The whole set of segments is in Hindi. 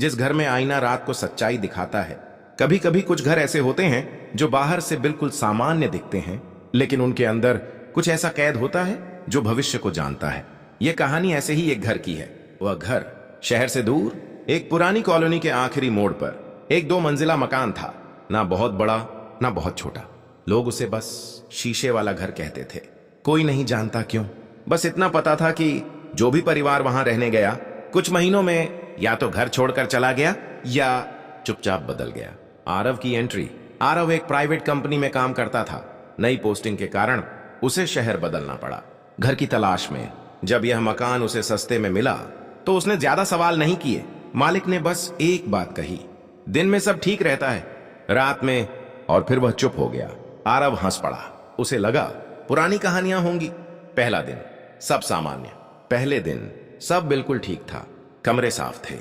जिस घर में आईना रात को सच्चाई दिखाता है। कभी कभी कुछ घर ऐसे होते हैं जो बाहर से बिल्कुल सामान्य दिखते हैं, लेकिन उनके अंदर कुछ ऐसा कैद होता है जो भविष्य को जानता है। यह कहानी ऐसे ही एक घर की है। वह घर शहर से दूर एक पुरानी कॉलोनी के आखिरी मोड़ पर एक 2 मंजिला मकान था। ना बहुत बड़ा ना बहुत छोटा। लोग उसे बस शीशे वाला घर कहते थे। कोई नहीं जानता क्यों, बस इतना पता था कि जो भी परिवार वहां रहने गया कुछ महीनों में या तो घर छोड़कर चला गया या चुपचाप बदल गया। आरव की एंट्री। आरव एक प्राइवेट कंपनी में काम करता था। नई पोस्टिंग के कारण उसे शहर बदलना पड़ा। घर की तलाश में जब यह मकान उसे सस्ते में मिला तो उसने ज्यादा सवाल नहीं किए। मालिक ने बस एक बात कही, दिन में सब ठीक रहता है, रात में, और फिर वह चुप हो गया। आरव हंस पड़ा। उसे लगा पुरानी कहानियां होंगी। पहला दिन सब सामान्य। पहले दिन सब बिल्कुल ठीक था। कमरे साफ थे,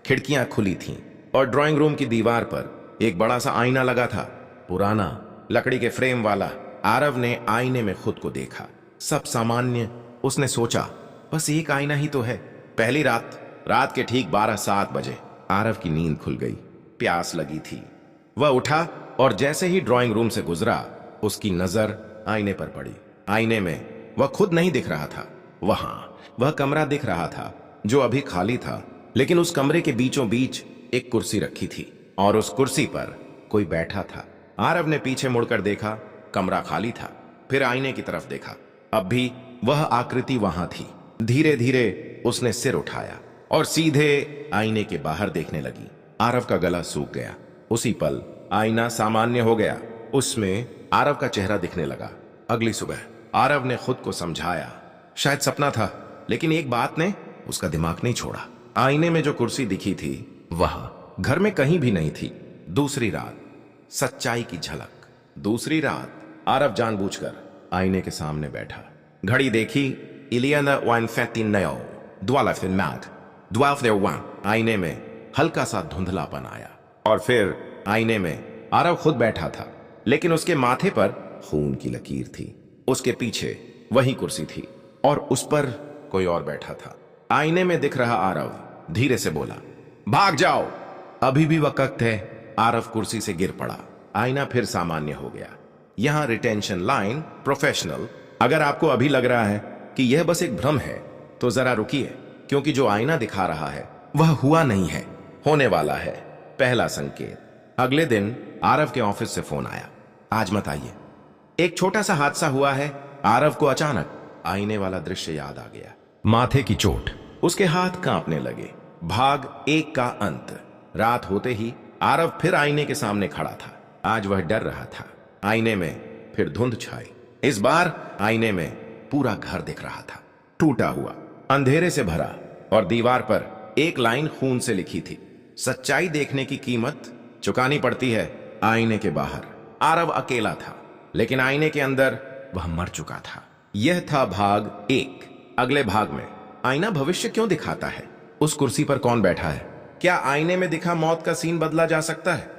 खिड़कियां खुली थीं और ड्राइंग रूम की दीवार पर एक बड़ा सा आईना लगा था, पुराना, लकड़ी के फ्रेम वाला। आरव ने आईने में खुद को देखा। सब सामान्य। उसने सोचा बस एक आईना ही तो है। पहली रात के ठीक 12-7 बजे आरव की नींद खुल गई। प्यास लगी थी। वह उठा और जैसे ही ड्राइंग रूम से गुजरा उसकी नजर आईने पर पड़ी। आईने में वह खुद नहीं दिख रहा था। वहां वह कमरा दिख रहा था जो अभी खाली था, लेकिन उस कमरे के बीचों बीच एक कुर्सी रखी थी और उस कुर्सी पर कोई बैठा था। आरव ने पीछे मुड़कर देखा, कमरा खाली था। फिर आईने की तरफ देखा, अब भी वह आकृति वहां थी। धीरे धीरे उसने सिर उठाया और सीधे आईने के बाहर देखने लगी। आरव का गला सूख गया। उसी पल आईना सामान्य हो गया। उसमें आरव का चेहरा दिखने लगा। अगली सुबह आरव ने खुद को समझाया शायद सपना था, लेकिन एक बात ने उसका दिमाग नहीं छोड़ा। आईने में जो कुर्सी दिखी थी वह घर में कहीं भी नहीं थी। दूसरी रात, सच्चाई की झलक। दूसरी रात आरव जानबूझकर आईने के सामने बैठा। घड़ी देखी, 11:59 12:01। आईने में हल्का सा धुंधलापन आया और फिर आईने में आरव खुद बैठा था, लेकिन उसके माथे पर खून की लकीर थी। उसके पीछे वही कुर्सी थी और उस पर कोई और बैठा था। आईने में दिख रहा आरव धीरे से बोला, भाग जाओ। अभी भी वक्त है। आरव कुर्सी से गिर पड़ा। आईना फिर सामान्य हो गया। यहां रिटेंशन लाइन, प्रोफेशनल। अगर आपको अभी लग रहा है कि यह बस एक भ्रम है तो जरा रुकिए, क्योंकि जो आईना दिखा रहा है वह हुआ नहीं है, होने वाला है। पहला संकेत। अगले दिन आरव के ऑफिस से फोन आया, आज मत आइए, एक छोटा सा हादसा हुआ है। आरव को अचानक आईने वाला दृश्य याद आ गया। माथे की चोट, उसके हाथ कांपने लगे। भाग 1 का अंत। रात होते ही आरव फिर आईने के सामने खड़ा था। आज वह डर रहा था। आईने में फिर धुंध छाई। इस बार आईने में पूरा घर दिख रहा था, टूटा हुआ, अंधेरे से भरा, और दीवार पर एक लाइन खून से लिखी थी, सच्चाई देखने की कीमत चुकानी पड़ती है। आईने के बाहर आरव अकेला था, लेकिन आईने के अंदर वह मर चुका था। यह था भाग 1। अगले भाग में आईना भविष्य क्यों दिखाता है? उस कुर्सी पर कौन बैठा है? क्या आईने में दिखा मौत का सीन बदला जा सकता है?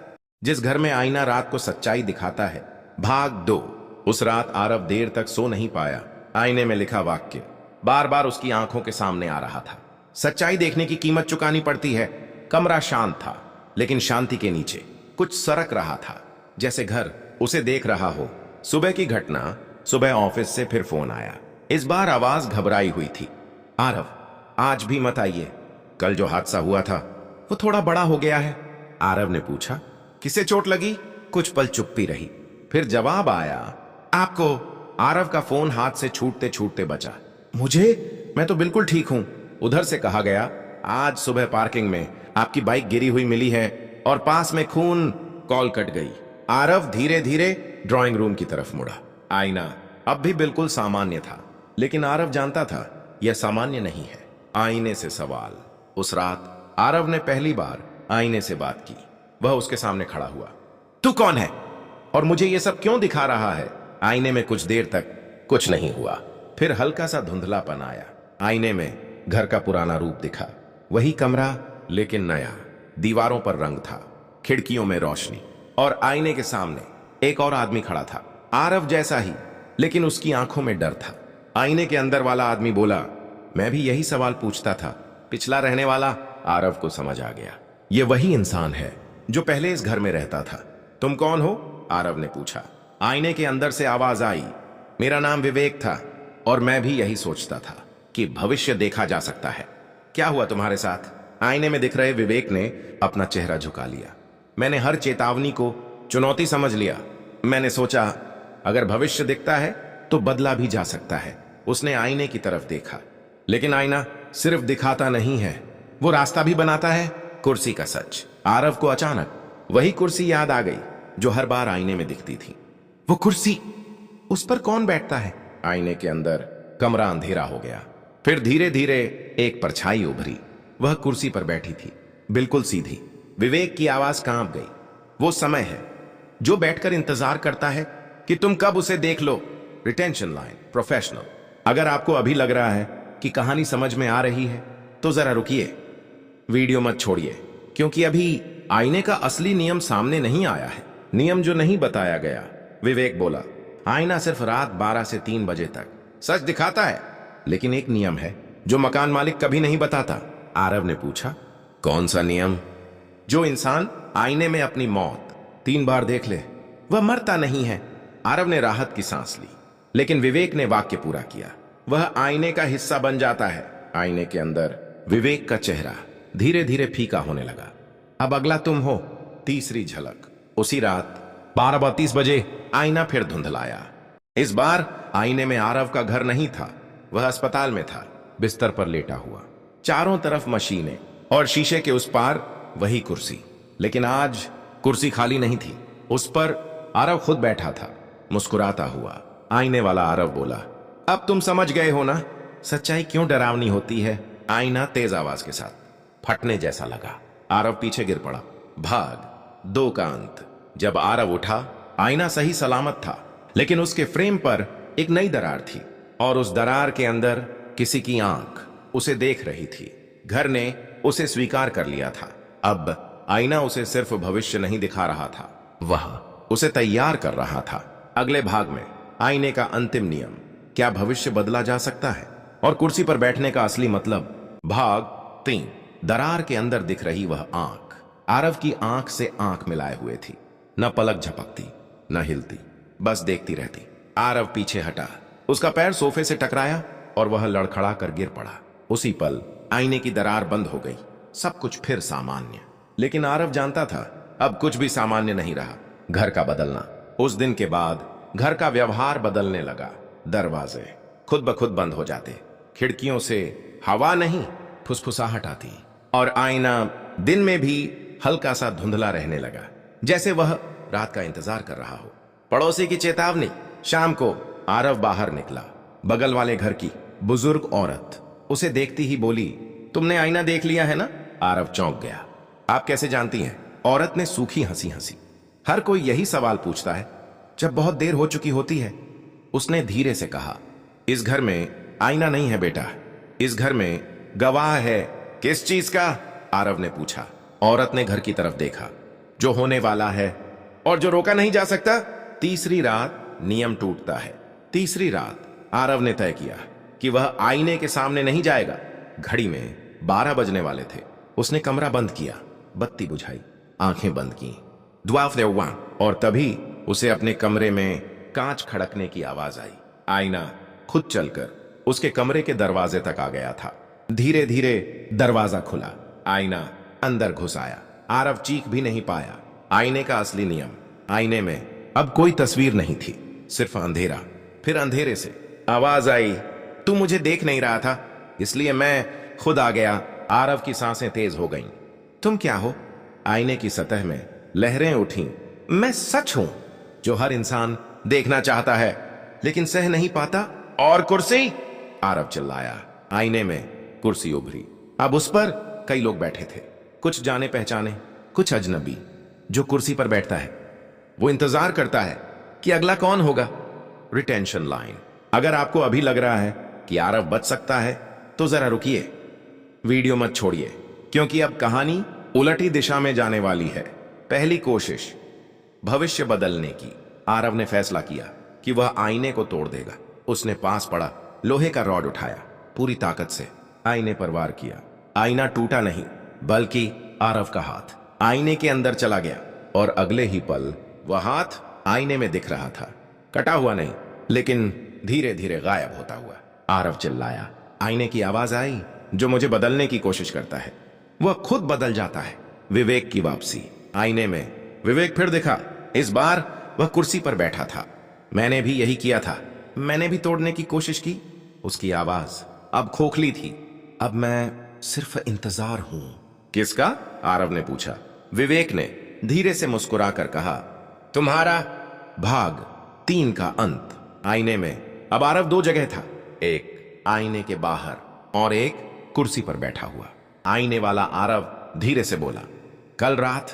जिस घर में आईना रात को सच्चाई दिखाता है। भाग 2। उस रात आरव देर तक सो नहीं पाया। आईने में लिखा वाक्य बार बार उसकी आंखों के सामने आ रहा था, सच्चाई देखने की कीमत चुकानी पड़ती है। कमरा शांत था, लेकिन शांति के नीचे कुछ सरक रहा था, जैसे घर उसे देख रहा हो। सुबह की घटना। सुबह ऑफिस से फिर फोन आया। इस बार आवाज घबराई हुई थी, आरव आज भी मत आइए, कल जो हादसा हुआ था वो थोड़ा बड़ा हो गया है। आरव ने पूछा, किसे चोट लगी? कुछ पल चुप्पी रही, फिर जवाब आया, आपको। आरव का फोन हाथ से छूटते छूटते बचा। मुझे? मैं तो बिल्कुल ठीक हूं। उधर से कहा गया, आज सुबह पार्किंग में आपकी बाइक गिरी हुई मिली है और पास में खून। कॉल कट गई। आरव धीरे धीरे ड्राइंग रूम की तरफ मुड़ा। आईना अब भी बिल्कुल सामान्य था, लेकिन आरव जानता था यह सामान्य नहीं है। आईने से सवाल। उस रात आरव ने पहली बार आईने से बात की। वह उसके सामने खड़ा हुआ। तू कौन है और मुझे यह सब क्यों दिखा रहा है? आईने में कुछ देर तक कुछ नहीं हुआ, फिर हल्का सा धुंधलापन आया। आईने में घर का पुराना रूप दिखा, वही कमरा लेकिन नया। दीवारों पर रंग था, खिड़कियों में रोशनी, और आईने के सामने एक और आदमी खड़ा था, आरव जैसा ही, लेकिन उसकी आंखों में डर था। आईने के अंदर वाला आदमी बोला, मैं भी यही सवाल पूछता था, पिछला रहने वाला। आरव को समझ आ गया, ये वही इंसान है जो पहले इस घर में रहता था। तुम कौन हो? आरव ने पूछा। आईने के अंदर से आवाज आई, मेरा नाम विवेक था और मैं भी यही सोचता था कि भविष्य देखा जा सकता है। क्या हुआ तुम्हारे साथ? आईने में दिख रहे विवेक ने अपना चेहरा झुका लिया। मैंने हर चेतावनी को चुनौती समझ लिया। मैंने सोचा अगर भविष्य दिखता है तो बदला भी जा सकता है। उसने आईने की तरफ देखा, लेकिन आईना सिर्फ दिखाता नहीं है, वो रास्ता भी बनाता है। कुर्सी का सच। आरव को अचानक वही कुर्सी याद आ गई जो हर बार आईने में दिखती थी। वो कुर्सी, उस पर कौन बैठता है? आईने के अंदर कमरा अंधेरा हो गया। फिर धीरे धीरे एक परछाई उभरी। वह कुर्सी पर बैठी थी, बिल्कुल सीधी। विवेक की आवाज कांप गई। वो समय है जो बैठकर इंतजार करता है कि तुम कब उसे देख लो। Retention line, professional. अगर आपको अभी लग रहा है कि कहानी समझ में आ रही है तो जरा रुकिए, वीडियो मत छोड़िए, क्योंकि अभी आईने का असली नियम सामने नहीं आया है। नियम जो नहीं बताया गया। विवेक बोला, आईना सिर्फ रात 12 से 3 बजे तक सच दिखाता है, लेकिन एक नियम है जो मकान मालिक कभी नहीं बताता। आरव ने पूछा, कौन सा नियम? जो इंसान आईने में अपनी मौत 3 बार देख ले वह मरता नहीं है। आरव ने राहत की सांस ली, लेकिन विवेक ने वाक्य पूरा किया, वह आईने का हिस्सा बन जाता है। आईने के अंदर विवेक का चेहरा धीरे धीरे फीका होने लगा। अब अगला तुम हो। तीसरी झलक। उसी रात 12:32 बजे आईना फिर धुंधलाया। इस बार आईने में आरव का घर नहीं था, वह अस्पताल में था, बिस्तर पर लेटा हुआ। चारों तरफ मशीनें और शीशे के उस पार वही कुर्सी। लेकिन आज कुर्सी खाली नहीं थी, उस पर आरव खुद बैठा था, मुस्कुराता हुआ। आईने वाला आरव बोला, अब तुम समझ गए हो ना सच्चाई क्यों डरावनी होती है। आईना तेज आवाज के साथ फटने जैसा लगा। आरव पीछे गिर पड़ा। भाग 2 का अंत। जब आरव उठा, आईना सही सलामत था, लेकिन उसके फ्रेम पर एक नई दरार थी, और उस दरार के अंदर किसी की आंख उसे देख रही थी। घर ने उसे स्वीकार कर लिया था। अब आईना उसे सिर्फ भविष्य नहीं दिखा रहा था, वह उसे तैयार कर रहा था। अगले भाग में आईने का अंतिम नियम, क्या भविष्य बदला जा सकता है, और कुर्सी पर बैठने का असली मतलब। भाग 3। दरार के अंदर दिख रही वह आंख आरव की आंख से आंख मिलाए हुए थी। न पलक झपकती, न हिलती, बस देखती रहती। आरव पीछे हटा, उसका पैर सोफे से टकराया और वह लड़खड़ा कर गिर पड़ा। उसी पल आईने की दरार बंद हो गई। सब कुछ फिर सामान्य। लेकिन आरव जानता था अब कुछ भी सामान्य नहीं रहा। घर का बदलना। उस दिन के बाद घर का व्यवहार बदलने लगा। दरवाजे खुद ब खुद बंद हो जाते, खिड़कियों से हवा नहीं फुसफुसाहट आती, और आईना दिन में भी हल्का सा धुंधला रहने लगा, जैसे वह रात का इंतजार कर रहा हो। पड़ोसी की चेतावनी। शाम को आरव बाहर निकला। बगल वाले घर की बुजुर्ग औरत उसे देखती ही बोली, तुमने आईना देख लिया है ना? आरव चौंक गया। आप कैसे जानती हैं? औरत ने सूखी हंसी हंसी। हर कोई यही सवाल पूछता है जब बहुत देर हो चुकी होती है। उसने धीरे से कहा, इस घर में आईना नहीं है बेटा, इस घर में गवाह है। किस चीज का? आरव ने पूछा। औरत ने घर की तरफ देखा, जो होने वाला है और जो रोका नहीं जा सकता। तीसरी रात नियम टूटता है। तीसरी रात आरव ने तय किया कि वह आईने के सामने नहीं जाएगा। घड़ी में 12 बजने वाले थे। उसने कमरा बंद किया, बत्ती बुझाई, आंखें बंद की। द्वाफ देवान। और तभी उसे अपने कमरे में कांच खड़कने की आवाज आई। आईना खुद चलकर उसके कमरे के दरवाजे तक आ गया था। धीरे धीरे दरवाजा खुला। आईना अंदर घुस आया। आरव चीख भी नहीं पाया। आईने का असली नियम। आईने में अब कोई तस्वीर नहीं थी, सिर्फ अंधेरा। फिर अंधेरे से आवाज आई, तू मुझे देख नहीं रहा था, इसलिए मैं खुद आ गया। आरव की सांसें तेज हो गईं। तुम क्या हो? आईने की सतह में लहरें उठी। मैं सच हूं जो हर इंसान देखना चाहता है लेकिन सह नहीं पाता। और कुर्सी? आरव चिल्लाया। आईने में कुर्सी उभरी। अब उस पर कई लोग बैठे थे, कुछ जाने पहचाने, कुछ अजनबी। जो कुर्सी पर बैठता है वो इंतजार करता है कि अगला कौन होगा। Retention line. अगर आपको अभी लग रहा है कि आरव बच सकता है तो जरा रुकिए, वीडियो मत छोड़िए, क्योंकि अब कहानी उलटी दिशा में जाने वाली है। पहली कोशिश भविष्य बदलने की। आरव ने फैसला किया कि वह आईने को तोड़ देगा। उसने पास पड़ा लोहे का रॉड उठाया, पूरी ताकत से आईने पर वार किया। आईना टूटा नहीं, बल्कि आरव का हाथ आईने के अंदर चला गया और अगले ही पल वह हाथ आईने में दिख रहा था, कटा हुआ नहीं लेकिन धीरे धीरे गायब होता हुआ। आरव चिल्लाया। आईने की आवाज आई, जो मुझे बदलने की कोशिश करता है वह खुद बदल जाता है। विवेक की वापसी। आईने में विवेक फिर दिखा। इस बार वह कुर्सी पर बैठा था। मैंने भी यही किया था, मैंने भी तोड़ने की कोशिश की। उसकी आवाज अब खोखली थी। अब मैं सिर्फ इंतजार हूं। किसका? आरव ने पूछा। विवेक ने धीरे से मुस्कुराकर कहा, तुम्हारा। भाग 3 का अंत। आईने में अब आरव 2 जगह था, एक आईने के बाहर और एक कुर्सी पर बैठा हुआ। आईने वाला आरव धीरे से बोला, कल रात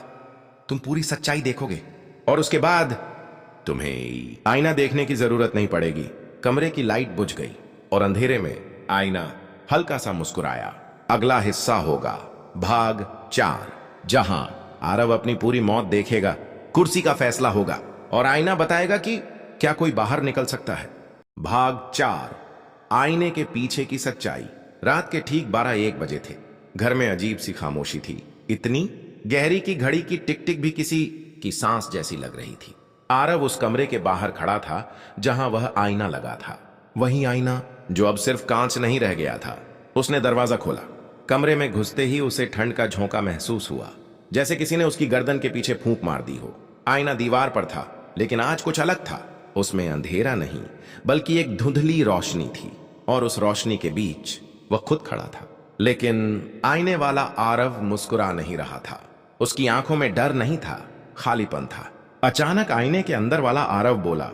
तुम पूरी सच्चाई देखोगे और उसके बाद तुम्हें आईना देखने की जरूरत नहीं पड़ेगी। कमरे की लाइट बुझ गई और अंधेरे में आईना हल्का सा मुस्कुराया। अगला हिस्सा होगा भाग 4, जहां आरव अपनी पूरी मौत देखेगा, कुर्सी का फैसला होगा और आईना बताएगा कि क्या कोई बाहर निकल सकता है। भाग 4, आईने के पीछे की सच्चाई। रात के ठीक 12-1 बजे थे। घर में अजीब सी खामोशी थी, इतनी गहरी कि घड़ी की टिक टिक भी किसी की सांस जैसी लग रही थी। आरव उस कमरे के बाहर खड़ा था जहां वह आईना लगा था, वही आईना जो अब सिर्फ कांच नहीं रह गया था। उसने दरवाजा खोला। कमरे में घुसते ही उसे ठंड का झोंका महसूस हुआ, जैसे किसी ने उसकी गर्दन के पीछे फूंक मार दी हो। आईना दीवार पर था, लेकिन आज कुछ अलग था। उसमें अंधेरा नहीं बल्कि एक धुंधली रोशनी थी और उस रोशनी के बीच वह खुद खड़ा था। लेकिन आईने वाला आरव मुस्कुरा नहीं रहा था। उसकी आंखों में डर नहीं था, खालीपन था। अचानक आईने के अंदर वाला आरव बोला,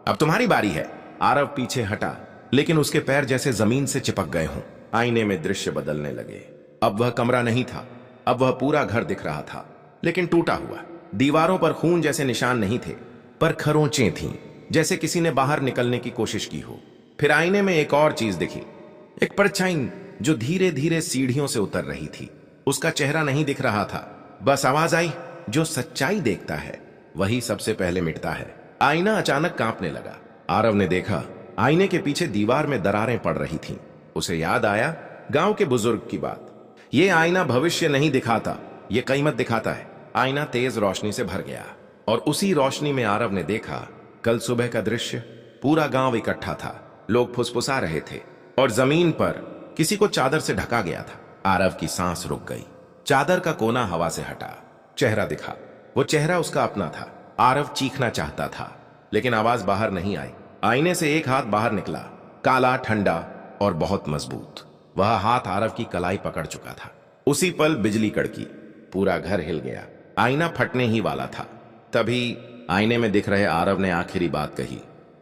अब तुम्हारी बारी है। आरव पीछे हटा, लेकिन उसके पैर जैसे जमीन से चिपक गए हों। आईने में दृश्य बदलने लगे। अब वह कमरा नहीं था, अब वह पूरा घर दिख रहा था, लेकिन टूटा हुआ। दीवारों पर खून जैसे निशान नहीं थे, पर खरोंचें थीं, जैसे किसी ने बाहर निकलने की कोशिश की हो। फिर आईने में एक और चीज दिखी, एक परछाई जो धीरे धीरे सीढ़ियों से उतर रही थी। उसका चेहरा नहीं दिख रहा था, बस आवाज आई, जो सच्चाई देखता है वही सबसे पहले मिटता है। आईना अचानक कांपने लगा। आरव ने देखा, आईने के पीछे दीवार में दरारें पड़ रही थीं। उसे याद आया गांव के बुजुर्ग की बात। ये आईना भविष्य नहीं दिखाता, ये कीमत दिखाता है। आईना तेज रोशनी से भर गया और उसी रोशनी में आरव ने देखा कल सुबह का दृश्य। पूरा गांव इकट्ठा था, लोग फुसफुसा रहे थे और जमीन पर किसी को चादर से ढका गया था। आरव की सांस रुक गई। चादर का कोना हवा से हटा, चेहरा दिखा। वो चेहरा उसका अपना था। आरव चीखना चाहता था, लेकिन आवाज बाहर नहीं आई। आईने से एक हाथ बाहर निकला, काला, ठंडा और बहुत मजबूत। वह हाथ आरव की कलाई पकड़ चुका था। उसी पल बिजली कड़की, पूरा घर हिल गया। आईना फटने ही वाला था। तभी आईने में दिख रहे आरव ने आखिरी बात कही,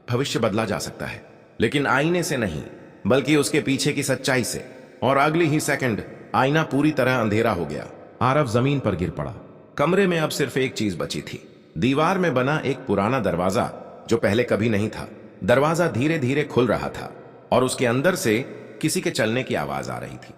भविष्य बदला जा सकता है, लेकिन आईने से नहीं, बल्कि उसके पीछे की सच्चाई से। और अगली ही सेकंड आईना पूरी तरह अंधेरा हो गया। आरव जमीन पर गिर पड़ा। कमरे में अब सिर्फ एक चीज बची थी, दीवार में बना एक पुराना दरवाजा जो पहले कभी नहीं था। दरवाजा धीरे धीरे खुल रहा था और उसके अंदर से किसी के चलने की आवाज आ रही थी।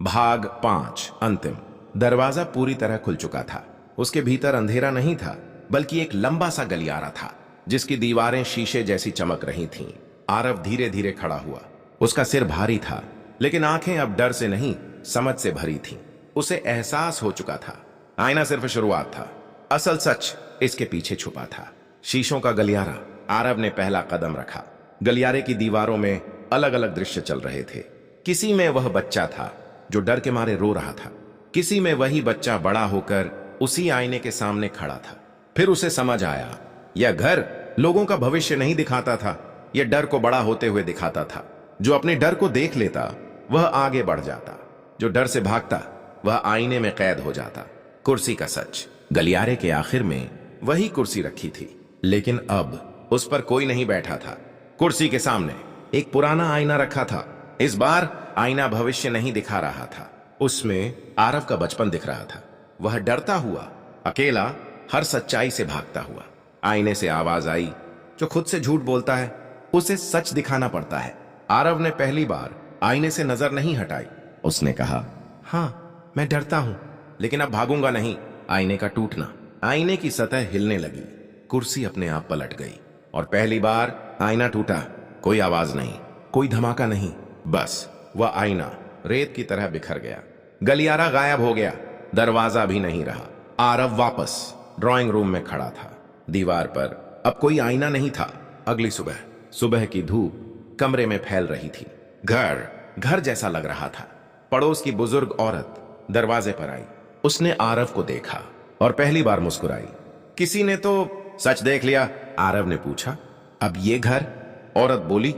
भाग 5, अंतिम। दरवाजा पूरी तरह खुल चुका था। उसके भीतर अंधेरा नहीं था, बल्कि एक लंबा सा गलियारा था जिसकी दीवारें शीशे जैसी चमक रही थीं। आरव धीरे धीरे खड़ा हुआ। उसका सिर भारी था, लेकिन आंखें अब डर से नहीं, समझ से भरी थीं। उसे एहसास हो चुका था, आईना सिर्फ शुरुआत था, असल सच इसके पीछे छुपा था। शीशों का गलियारा। आरव ने पहला कदम रखा। गलियारे की दीवारों में अलग अलग दृश्य चल रहे थे। किसी में वह बच्चा था जो डर के मारे रो रहा था, किसी में वही बच्चा बड़ा होकर उसी आईने के सामने खड़ा था। फिर उसे समझ आया, यह घर लोगों का भविष्य नहीं दिखाता था, यह डर को बड़ा होते हुए दिखाता था। जो अपने डर को देख लेता वह आगे बढ़ जाता, जो डर से भागता वह आईने में कैद हो जाता। कुर्सी का सच। गलियारे के आखिर में वही कुर्सी रखी थी, लेकिन अब उस पर कोई नहीं बैठा था। कुर्सी के सामने एक पुराना आईना रखा था। इस बार आईना भविष्य नहीं दिखा रहा था, उसमें आरव का बचपन दिख रहा था। वह डरता हुआ, अकेला, हर सच्चाई से भागता हुआ। आईने से आवाज आई, जो खुद से झूठ बोलता है उसे सच दिखाना पड़ता है। आरव ने पहली बार आईने से नजर नहीं हटाई। उसने कहा, हाँ मैं डरता हूं, लेकिन अब भागूंगा नहीं। आईने का टूटना। आईने की सतह हिलने लगी। कुर्सी अपने आप पलट गई और पहली बार आईना टूटा। कोई आवाज नहीं, कोई धमाका नहीं, बस वह आईना रेत की तरह बिखर गया। गलियारा गायब हो गया। दरवाजा भी नहीं रहा। आरव वापस ड्राइंग रूम में खड़ा था। दीवार पर अब कोई आईना नहीं था। अगली सुबह सुबह की धूप कमरे में फैल रही थी। घर घर जैसा लग रहा था। पड़ोस की बुजुर्ग औरत दरवाजे पर आई। उसने आरव को देखा और पहली बार मुस्कुराई। किसी ने तो सच देख लिया? आरव ने पूछा। अब ये घर? औरत बोली।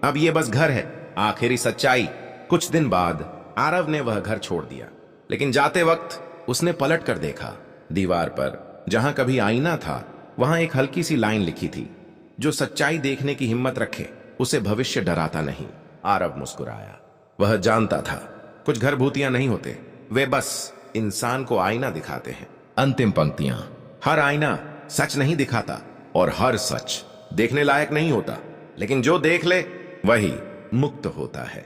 अब ये बस घर है, आखिरी सच्चाई। कुछ दिन बाद आरव ने वह घर छोड़ दिया, लेकिन जाते वक्त उसने पलट कर देखा। दीवार पर जहां कभी आईना था, वहां एक हल्की सी लाइन लिखी थी, जो सच्चाई देखने की हिम्मत रखे उसे भविष्य डराता नहीं। आरव मुस्कुराया। वह जानता था कुछ घर भूतिया नहीं होते, वे बस इंसान को आईना दिखाते हैं। अंतिम पंक्तियां। हर आईना सच नहीं दिखाता और हर सच देखने लायक नहीं होता, लेकिन जो देख ले वही मुक्त होता है।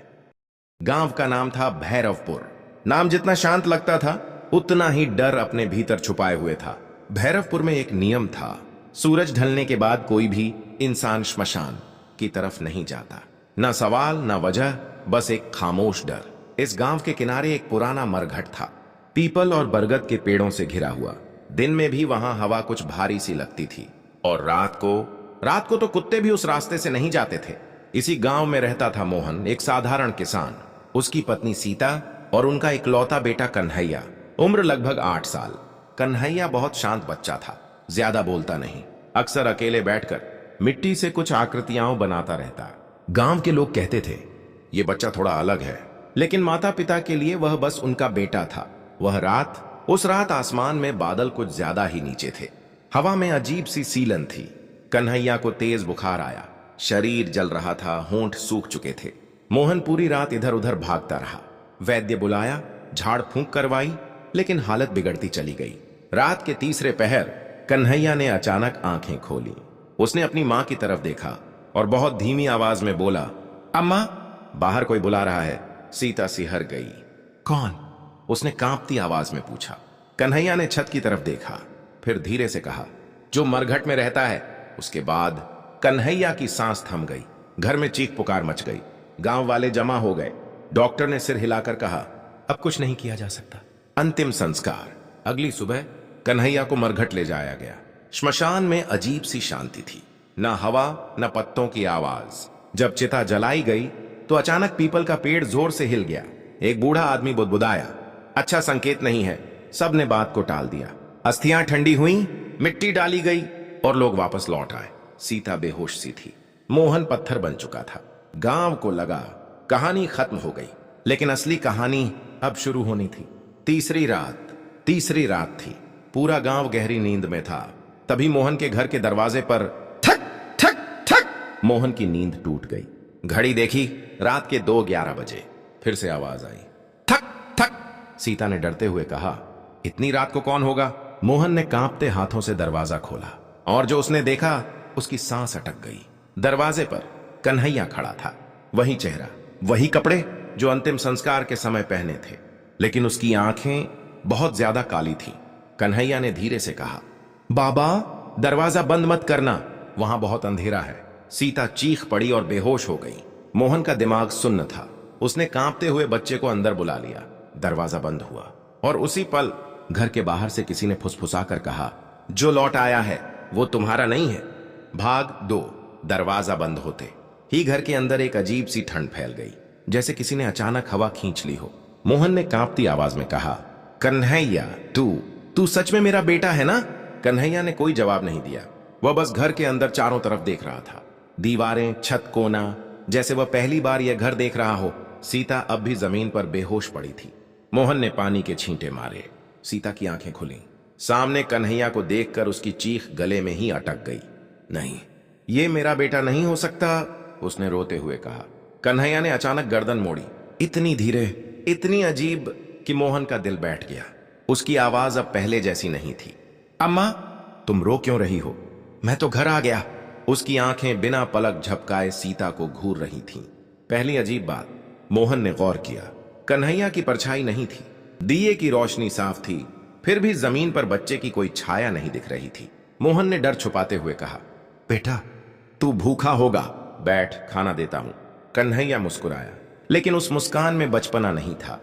गांव का नाम था भैरवपुर। नाम जितना शांत लगता था, उतना ही डर अपने भीतर छुपाए हुए था। भैरवपुर में एक नियम था, सूरज ढलने के बाद कोई भी इंसान श्मशान की तरफ नहीं जाता। न सवाल न वजह, बस एक खामोश डर। इस गांव के किनारे एक पुराना मरघट था, पीपल और बरगद के पेड़ों से घिरा हुआ। दिन में भी वहां हवा कुछ भारी सी लगती थी, और रात को तो कुत्ते भी उस रास्ते से नहीं जाते थे। इसी गांव में रहता था मोहन, एक साधारण किसान, उसकी पत्नी सीता और उनका इकलौता बेटा कन्हैया। उम्र लगभग 8 साल। कन्हैया बहुत शांत बच्चा था, ज्यादा बोलता नहीं, अक्सर अकेले बैठकर मिट्टी से कुछ आकृतियां बनाता रहता। गांव के लोग कहते थे ये बच्चा थोड़ा अलग है, लेकिन माता पिता के लिए वह बस उनका बेटा था। उस रात आसमान में बादल कुछ ज्यादा ही नीचे थे। हवा में अजीब सी सीलन थी। कन्हैया को तेज बुखार आया, शरीर जल रहा था, होंठ सूख चुके थे। मोहन पूरी रात इधर उधर भागता रहा। वैद्य बुलाया, झाड़ फूंक करवाई, लेकिन हालत बिगड़ती चली गई। रात के तीसरे पहर कन्हैया ने अचानक आंखें खोली। उसने अपनी मां की तरफ देखा और बहुत धीमी आवाज में बोला, अम्मा। बाहर कोई बुला रहा है। सीता सिहर गई। कौन? उसने कांपती आवाज में पूछा। कन्हैया ने छत की तरफ देखा, फिर धीरे से कहा, जो मरघट में रहता है। उसके बाद कन्हैया की सांस थम गई। घर में चीख पुकार मच गई। गांव वाले जमा हो गए। डॉक्टर ने सिर हिलाकर कहा, अब कुछ नहीं किया जा सकता। अंतिम संस्कार। अगली सुबह कन्हैया को मरघट ले जाया गया। श्मशान में अजीब सी शांति थी, न हवा न पत्तों की आवाज। जब चिता जलाई गई तो अचानक पीपल का पेड़ जोर से हिल गया। एक बूढ़ा आदमी बुदबुदाया, अच्छा संकेत नहीं है। सबने बात को टाल दिया। अस्थियां ठंडी हुई, मिट्टी डाली गई और लोग वापस लौट आए। सीता बेहोश सी थी। मोहन पत्थर बन चुका था। गांव को लगा कहानी खत्म हो गई, लेकिन असली कहानी अब शुरू होनी थी। तीसरी रात थी। पूरा गांव गहरी नींद में था। तभी मोहन के घर के दरवाजे पर ठक ठक ठक। मोहन की नींद टूट गई। घड़ी देखी, रात के 2:11 बजे। फिर से आवाज आई, ठक ठक। सीता ने डरते हुए कहा, इतनी रात को कौन होगा? मोहन ने कांपते हाथों से दरवाजा खोला, और जो उसने देखा उसकी सांस अटक गई। दरवाजे पर कन्हैया खड़ा था। वही चेहरा, वही कपड़े जो अंतिम संस्कार के समय पहने थे, लेकिन उसकी आंखें बहुत ज्यादा काली थी। कन्हैया ने धीरे से कहा, बाबा, दरवाजा बंद मत करना, वहां बहुत अंधेरा है। सीता चीख पड़ी और बेहोश हो गई। मोहन का दिमाग सुन्न था। उसने कांपते हुए बच्चे को अंदर बुला लिया। दरवाजा बंद हुआ और उसी पल घर के बाहर से किसी ने फुसफुसाकर कहा, जो लौट आया है वो तुम्हारा नहीं है। भाग 2। दरवाजा बंद होते ही घर के अंदर एक अजीब सी ठंड फैल गई, जैसे किसी ने अचानक हवा खींच ली हो। मोहन ने कांपती आवाज में कहा, कन्हैया, तू सच में मेरा बेटा है ना? कन्हैया ने कोई जवाब नहीं दिया। वह बस घर के अंदर चारों तरफ देख रहा था। दीवारें, छत, कोना, जैसे वह पहली बार यह घर देख रहा हो। सीता अब भी जमीन पर बेहोश पड़ी थी। मोहन ने पानी के छींटे मारे। सीता की आंखें खुली। सामने कन्हैया को देखकर उसकी चीख गले में ही अटक गई। नहीं, ये मेरा बेटा नहीं हो सकता, उसने रोते हुए कहा। कन्हैया ने अचानक गर्दन मोड़ी, इतनी धीरे, इतनी अजीब कि मोहन का दिल बैठ गया। उसकी आवाज अब पहले जैसी नहीं थी। अम्मा, तुम रो क्यों रही हो? मैं तो घर आ गया। उसकी आंखें बिना पलक झपकाए सीता को घूर रही थीं। पहली अजीब बात, मोहन ने गौर किया, कन्हैया की परछाई नहीं थी। दिए की रोशनी साफ थी, फिर भी जमीन पर बच्चे की कोई छाया नहीं दिख रही थी। मोहन ने डर छुपाते हुए कहा, बेटा, तू भूखा होगा, बैठ, खाना देता हूं। कन्हैया मुस्कुराया, लेकिन उस मुस्कान में बचपना नहीं था।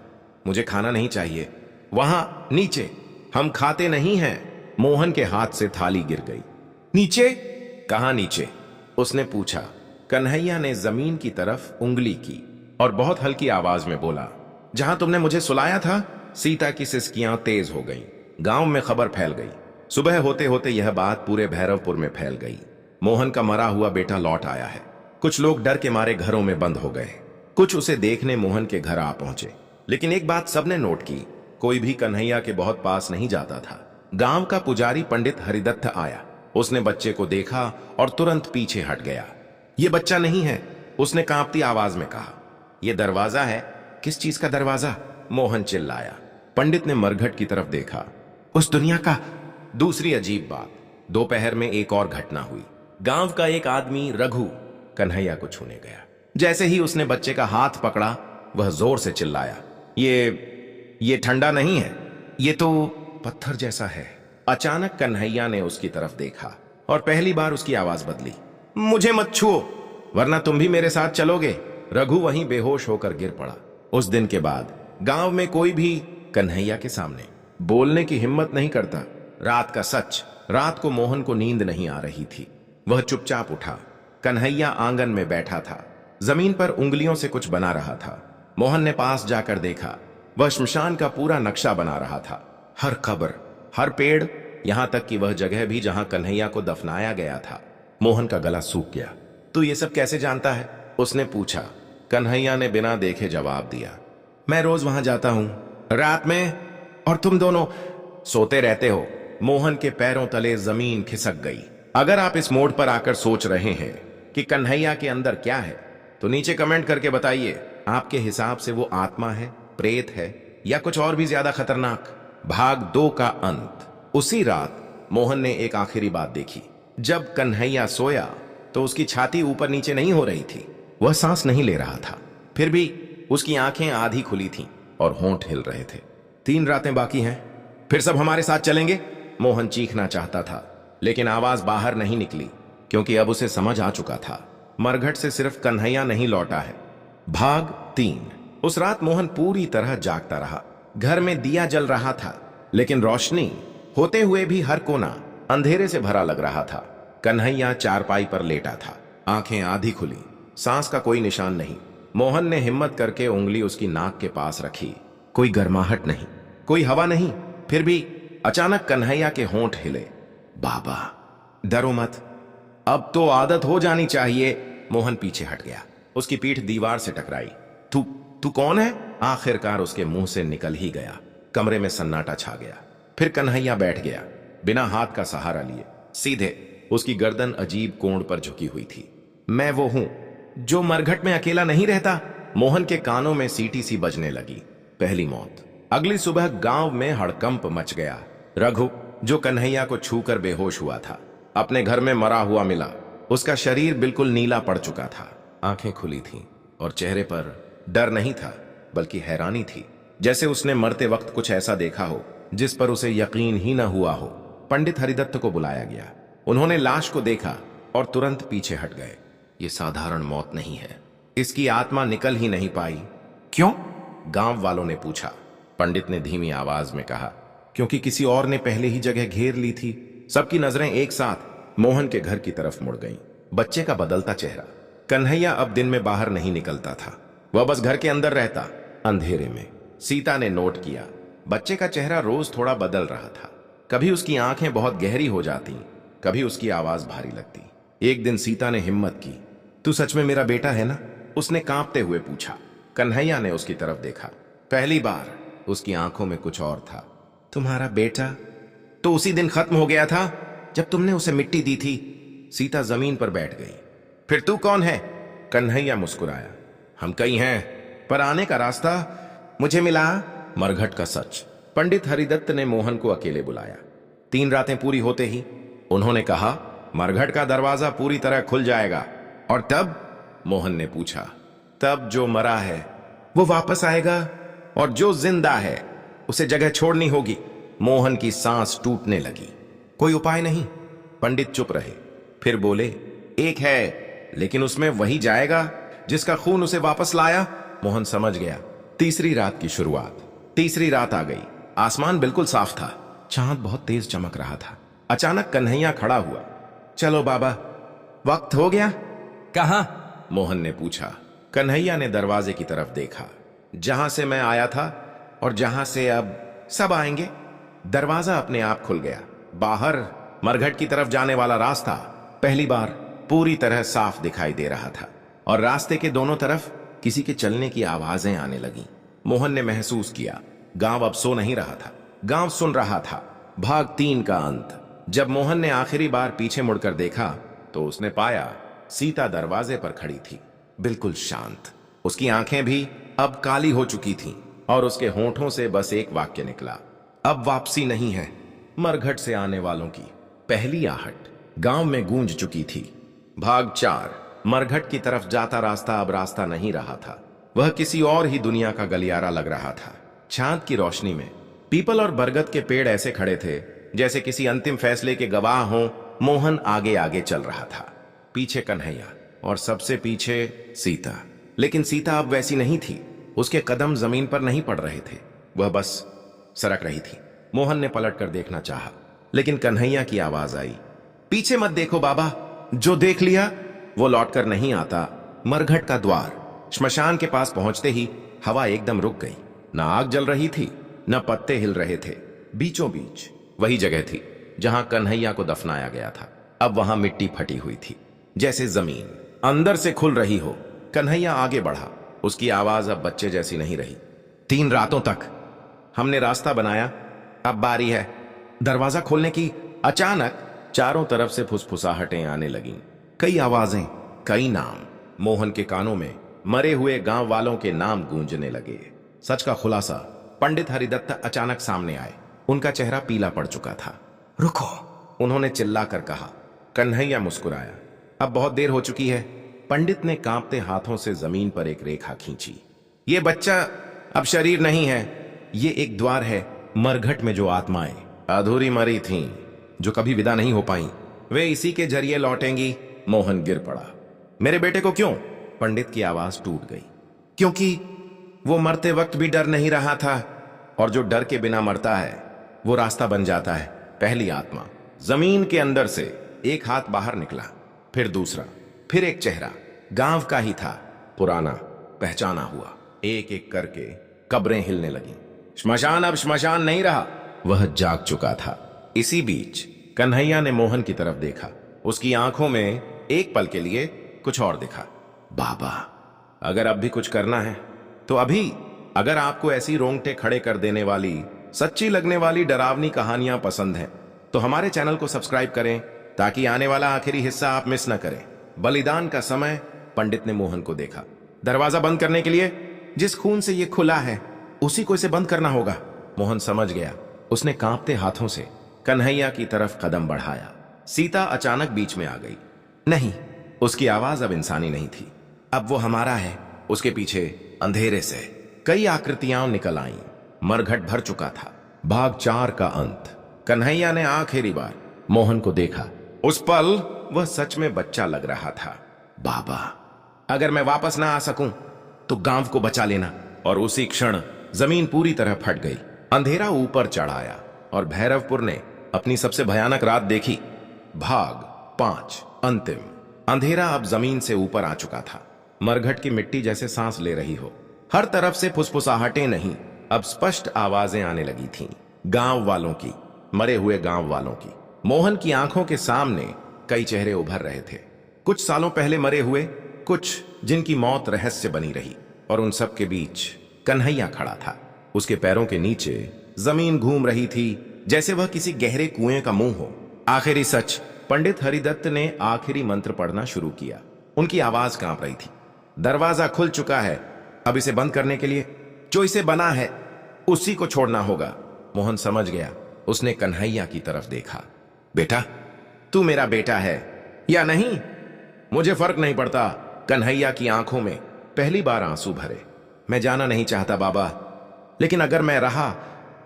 मुझे खाना नहीं चाहिए, वहां नीचे। हम खाते नहीं हैं। मोहन के हाथ से थाली गिर गई। नीचे? कहां नीचे? उसने पूछा। कन्हैया ने जमीन की तरफ उंगली की और बहुत हल्की आवाज में बोला, जहां तुमने मुझे सुलाया था। सीता की सिसकियां तेज हो गईं। गांव में खबर फैल गई। सुबह होते होते यह बात पूरे भैरवपुर में फैल गई। मोहन का मरा हुआ बेटा लौट आया है। कुछ लोग डर के मारे घरों में बंद हो गए। कुछ उसे देखने मोहन के घर आ पहुंचे। लेकिन एक बात सबने नोट की, कोई भी कन्हैया के बहुत पास नहीं जाता था। गांव का पुजारी पंडित हरिदत्त आया। उसने बच्चे को देखा और तुरंत पीछे हट गया। ये बच्चा नहीं है, उसने कांपती आवाज में कहा। यह दरवाजा है। किस चीज का दरवाजा? मोहन चिल्लाया। पंडित ने मरघट की तरफ देखा। उस दुनिया का। दूसरी अजीब बात, दोपहर में एक और घटना हुई। गांव का एक आदमी रघु कन्हैया को छूने गया। जैसे ही उसने बच्चे का हाथ पकड़ा, वह जोर से चिल्लाया, ये ठंडा नहीं है, ये तो पत्थर जैसा है। अचानक कन्हैया ने उसकी तरफ देखा और पहली बार उसकी आवाज बदली। मुझे मत छुओ, वरना तुम भी मेरे साथ चलोगे। रघु वहीं बेहोश होकर गिर पड़ा। उस दिन के बाद गांव में कोई भी कन्हैया के सामने बोलने की हिम्मत नहीं करता। रात का सच, रात को मोहन को नींद नहीं आ रही थी। वह चुपचाप उठा। कन्हैया आंगन में बैठा था। जमीन पर उंगलियों से कुछ बना रहा था। मोहन ने पास जाकर देखा। वह श्मशान का पूरा नक्शा बना रहा था। हर कब्र, हर पेड़, यहां तक कि वह जगह भी जहां कन्हैया को दफनाया गया था। मोहन का गला सूख गया। तू ये सब कैसे जानता है? उसने पूछा। कन्हैया ने बिना देखे जवाब दिया, मैं रोज वहां जाता हूं, रात में, और तुम दोनों सोते रहते हो। मोहन के पैरों तले जमीन खिसक गई। अगर आप इस मोड़ पर आकर सोच रहे हैं कि कन्हैया के अंदर क्या है, तो नीचे कमेंट करके बताइए। आपके हिसाब से वो आत्मा है, प्रेत है, या कुछ और भी ज्यादा खतरनाक? भाग 2 का अंत। उसी रात मोहन ने एक आखिरी बात देखी। जब कन्हैया सोया तो उसकी छाती ऊपर नीचे नहीं हो रही थी। वह सांस नहीं ले रहा था। फिर भी उसकी आंखें आधी खुली थीं और होंठ हिल रहे थे। 3 रातें बाकी हैं, फिर सब हमारे साथ चलेंगे। मोहन चीखना चाहता था, लेकिन आवाज बाहर नहीं निकली, क्योंकि अब उसे समझ आ चुका था, मरघट से सिर्फ कन्हैया नहीं लौटा है। भाग 3। उस रात मोहन पूरी तरह जागता रहा। घर में दिया जल रहा था, लेकिन रोशनी होते हुए भी हर कोना अंधेरे से भरा लग रहा था। कन्हैया चारपाई पर लेटा था, आंखें आधी खुली, सांस का कोई निशान नहीं। मोहन ने हिम्मत करके उंगली उसकी नाक के पास रखी। कोई गर्माहट नहीं, कोई हवा नहीं। फिर भी अचानक कन्हैया के होंठ हिले। बाबा, डरो मत, अब तो आदत हो जानी चाहिए। मोहन पीछे हट गया। उसकी पीठ दीवार से टकराई। तू कौन है? आखिरकार उसके मुंह से निकल ही गया। कमरे में सन्नाटा छा गया। फिर कन्हैया बैठ गया, बिना हाथ का सहारा लिए, सीधे। उसकी गर्दन अजीब कोण पर झुकी हुई थी। मैं वो हूं जो मरघट में अकेला नहीं रहता। मोहन के कानों में सीटी सी बजने लगी। पहली मौत। अगली सुबह गांव में हड़कंप मच गया। रघु, जो कन्हैया को छूकर बेहोश हुआ था, अपने घर में मरा हुआ मिला। उसका शरीर बिल्कुल नीला पड़ चुका था। आंखें खुली थीं और चेहरे पर डर नहीं था, बल्कि हैरानी थी, जैसे उसने मरते वक्त कुछ ऐसा देखा हो जिस पर उसे यकीन ही न हुआ हो। पंडित हरिदत्त को बुलाया गया। उन्होंने लाश को देखा और तुरंत पीछे हट गए। ये साधारण मौत नहीं है, इसकी आत्मा निकल ही नहीं पाई। क्यों? गांव वालों ने पूछा। पंडित ने धीमी आवाज में कहा, क्योंकि किसी और ने पहले ही जगह घेर ली थी। सबकी नजरें एक साथ मोहन के घर की तरफ मुड़ गईं। बच्चे का बदलता चेहरा। कन्हैया अब दिन में बाहर नहीं निकलता था, वह बस घर के अंदर रहता, अंधेरे में। सीता ने नोट किया, बच्चे का चेहरा रोज थोड़ा बदल रहा था। कभी उसकी आंखें बहुत गहरी हो जाती, कभी उसकी आवाज भारी लगती। एक दिन सीता ने हिम्मत की, तू सच में मेरा बेटा है ना? उसने कांपते हुए पूछा। कन्हैया ने उसकी तरफ देखा। पहली बार उसकी आंखों में कुछ और था। तुम्हारा बेटा तो उसी दिन खत्म हो गया था जब तुमने उसे मिट्टी दी थी। सीता जमीन पर बैठ गई। फिर तू कौन है? कन्हैया मुस्कुराया। हम कई हैं, पर आने का रास्ता मुझे मिला। मरघट का सच। पंडित हरिदत्त ने मोहन को अकेले बुलाया। 3 रातें पूरी होते ही उन्होंने कहा, मरघट का दरवाजा पूरी तरह खुल जाएगा। और तब? मोहन ने पूछा। तब जो मरा है वो वापस आएगा, और जो जिंदा है उसे जगह छोड़नी होगी। मोहन की सांस टूटने लगी। कोई उपाय नहीं? पंडित चुप रहे, फिर बोले, एक है, लेकिन उसमें वही जाएगा जिसका खून उसे वापस लाया। मोहन समझ गया। तीसरी रात की शुरुआत। तीसरी रात आ गई। आसमान बिल्कुल साफ था, चांद बहुत तेज चमक रहा था। अचानक कन्हैया खड़ा हुआ। चलो बाबा, वक्त हो गया। कहाँ? मोहन ने पूछा। कन्हैया ने दरवाजे की तरफ देखा। जहां से मैं आया था और जहां से अब सब आएंगे। दरवाजा अपने आप खुल गया। बाहर मरघट की तरफ जाने वाला रास्ता पहली बार पूरी तरह साफ दिखाई दे रहा था और रास्ते के दोनों तरफ किसी के चलने की आवाजें आने लगी। मोहन ने महसूस किया गांव अब सो नहीं रहा था, गांव सुन रहा था। भाग 3 का अंत। जब मोहन ने आखिरी बार पीछे मुड़कर देखा तो उसने पाया सीता दरवाजे पर खड़ी थी, बिल्कुल शांत। उसकी आंखें भी अब काली हो चुकी थीं और उसके होंठों से बस एक वाक्य निकला, अब वापसी नहीं है। मरघट से आने वालों की पहली आहट गांव में गूंज चुकी थी। भाग 4। मरघट की तरफ जाता रास्ता अब रास्ता नहीं रहा था, वह किसी और ही दुनिया का गलियारा लग रहा था। चांद की रोशनी में पीपल और बरगद के पेड़ ऐसे खड़े थे जैसे किसी अंतिम फैसले के गवाह हों। मोहन आगे आगे चल रहा था, पीछे कन्हैया और सबसे पीछे सीता। लेकिन सीता अब वैसी नहीं थी, उसके कदम जमीन पर नहीं पड़ रहे थे, वह बस सरक रही थी। मोहन ने पलटकर देखना चाहा, लेकिन कन्हैया की आवाज आई, पीछे मत देखो बाबा, जो देख लिया वो लौटकर नहीं आता। मरघट का द्वार। श्मशान के पास पहुंचते ही हवा एकदम रुक गई। न आग जल रही थी, न पत्ते हिल रहे थे। बीचों बीच वही जगह थी जहां कन्हैया को दफनाया गया था। अब वहां मिट्टी फटी हुई थी, जैसे जमीन अंदर से खुल रही हो। कन्हैया आगे बढ़ा, उसकी आवाज अब बच्चे जैसी नहीं रही। 3 रातों तक हमने रास्ता बनाया, अब बारी है दरवाजा खोलने की। अचानक चारों तरफ से फुसफुसाहटें आने लगीं, कई आवाजें, कई नाम। मोहन के कानों में मरे हुए गांव वालों के नाम गूंजने लगे। सच का खुलासा, पंडित हरिदत्त अचानक सामने आए। उनका चेहरा पीला पड़ चुका था। रुको, उन्होंने चिल्लाकर कहा। कन्हैया मुस्कुराया, अब बहुत देर हो चुकी है। पंडित ने कांपते हाथों से जमीन पर एक रेखा खींची। ये बच्चा अब शरीर नहीं है, ये एक द्वार है। मरघट में जो आत्माएं अधूरी मरी थीं, जो कभी विदा नहीं हो पाई, वे इसी के जरिए लौटेंगी। मोहन गिर पड़ा। मेरे बेटे को क्यों? पंडित की आवाज टूट गई। क्योंकि वो मरते वक्त भी डर नहीं रहा था, और जो डर के बिना मरता है वो रास्ता बन जाता है। पहली आत्मा। जमीन के अंदर से एक हाथ बाहर निकला, फिर दूसरा, फिर एक चेहरा गांव का ही था, पुराना, पहचाना हुआ। एक एक करके कब्रें हिलने लगीं। श्मशान अब श्मशान नहीं रहा, वह जाग चुका था। इसी बीच कन्हैया ने मोहन की तरफ देखा। उसकी आंखों में एक पल के लिए कुछ और दिखा। बाबा, अगर अब भी कुछ करना है तो अभी। अगर आपको ऐसी रोंगटे खड़े कर देने वाली, सच्ची लगने वाली डरावनी कहानियां पसंद हैं तो हमारे चैनल को सब्सक्राइब करें, ताकि आने वाला आखिरी हिस्सा आप मिस न करें। बलिदान का समय। पंडित ने मोहन को देखा। दरवाजा बंद करने के लिए जिस खून से यह खुला है, उसी को इसे बंद करना होगा। मोहन समझ गया। उसने कांपते हाथों से कन्हैया की तरफ कदम बढ़ाया। सीता अचानक बीच में आ गई। नहीं, उसकी आवाज अब इंसानी नहीं थी। अब वो हमारा है। उसके पीछे अंधेरे से कई आकृतियां निकल आईं। मरघट भर चुका था। भाग 4 का अंत। कन्हैया ने आखिरी बार मोहन को देखा। उस पल वह सच में बच्चा लग रहा था। बाबा, अगर मैं वापस ना आ सकूं तो गांव को बचा लेना। और उसी क्षण जमीन पूरी तरह फट गई। अंधेरा ऊपर चढ़ आया और भैरवपुर ने अपनी सबसे भयानक रात देखी। भाग 5 अंतिम। अंधेरा अब जमीन से ऊपर आ चुका था। मरघट की मिट्टी जैसे सांस ले रही हो। हर तरफ से फुसफुसाहटें नहीं, अब स्पष्ट आवाजें आने लगी थीं। गांव वालों की, मरे हुए गांव वालों की। मोहन की आंखों के सामने कई चेहरे उभर रहे थे। कुछ सालों पहले मरे हुए, कुछ जिनकी मौत रहस्य बनी रही। और उन सब के बीच कन्हैया खड़ा था। उसके पैरों के नीचे जमीन घूम रही थी, जैसे वह किसी गहरे कुएं का मुंह हो। आखिरी सच। पंडित हरिदत्त ने आखिरी मंत्र पढ़ना शुरू किया। उनकी आवाज कांप रही थी। दरवाजा खुल चुका है, अब इसे बंद करने के लिए जो इसे बना है उसी को छोड़ना होगा। मोहन समझ गया। उसने कन्हैया की तरफ देखा। बेटा, तू मेरा बेटा है या नहीं, मुझे फर्क नहीं पड़ता। कन्हैया की आंखों में पहली बार आंसू भरे। मैं जाना नहीं चाहता बाबा, लेकिन अगर मैं रहा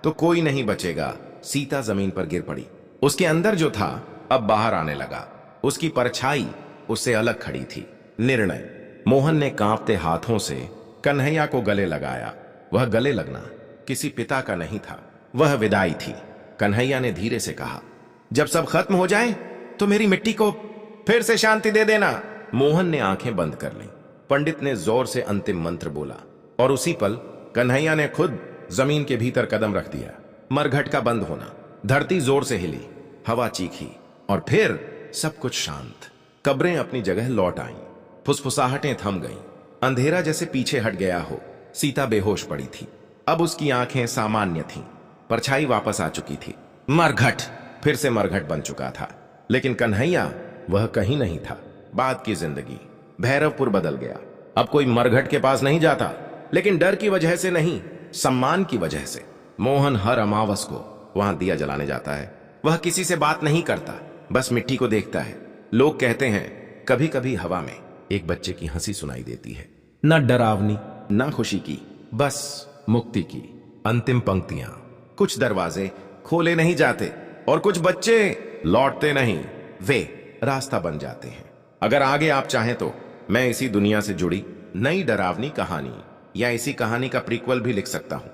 तो कोई नहीं बचेगा। सीता जमीन पर गिर पड़ी। उसके अंदर जो था अब बाहर आने लगा। उसकी परछाई उससे अलग खड़ी थी। निर्णय। मोहन ने कांपते हाथों से कन्हैया को गले लगाया। वह गले लगना किसी पिता का नहीं था, वह विदाई थी। कन्हैया ने धीरे से कहा, जब सब खत्म हो जाए तो मेरी मिट्टी को फिर से शांति दे देना। मोहन ने आंखें बंद कर लीं। पंडित ने जोर से अंतिम मंत्र बोला और उसी पल कन्हैया ने खुद जमीन के भीतर कदम रख दिया। मरघट का बंद होना, धरती जोर से हिली, हवा चीखी और फिर सब कुछ शांत। कब्रें अपनी जगह लौट आईं, फुसफुसाहटें थम गईं, अंधेरा जैसे पीछे हट गया हो। सीता बेहोश पड़ी थी। अब उसकी आंखें सामान्य थीं, परछाई वापस आ चुकी थी। मरघट फिर से मरघट बन चुका था, लेकिन कन्हैया वह कहीं नहीं था। बाद की जिंदगी, भैरवपुर बदल गया। अब कोई मरघट के पास नहीं जाता, लेकिन डर की वजह से नहीं, सम्मान की वजह से। मोहन हर अमावस को वहां दिया जलाने जाता है। वह किसी से बात नहीं करता, बस मिट्टी को देखता है। लोग कहते हैं कभी कभी हवा में एक बच्चे की हंसी सुनाई देती है, न डरावनी न खुशी की, बस मुक्ति की। अंतिम पंक्तियां, कुछ दरवाजे खोले नहीं जाते और कुछ बच्चे लौटते नहीं, वे रास्ता बन जाते हैं। अगर आगे आप चाहें तो मैं इसी दुनिया से जुड़ी नई डरावनी कहानी या इसी कहानी का प्रीक्वल भी लिख सकता हूं।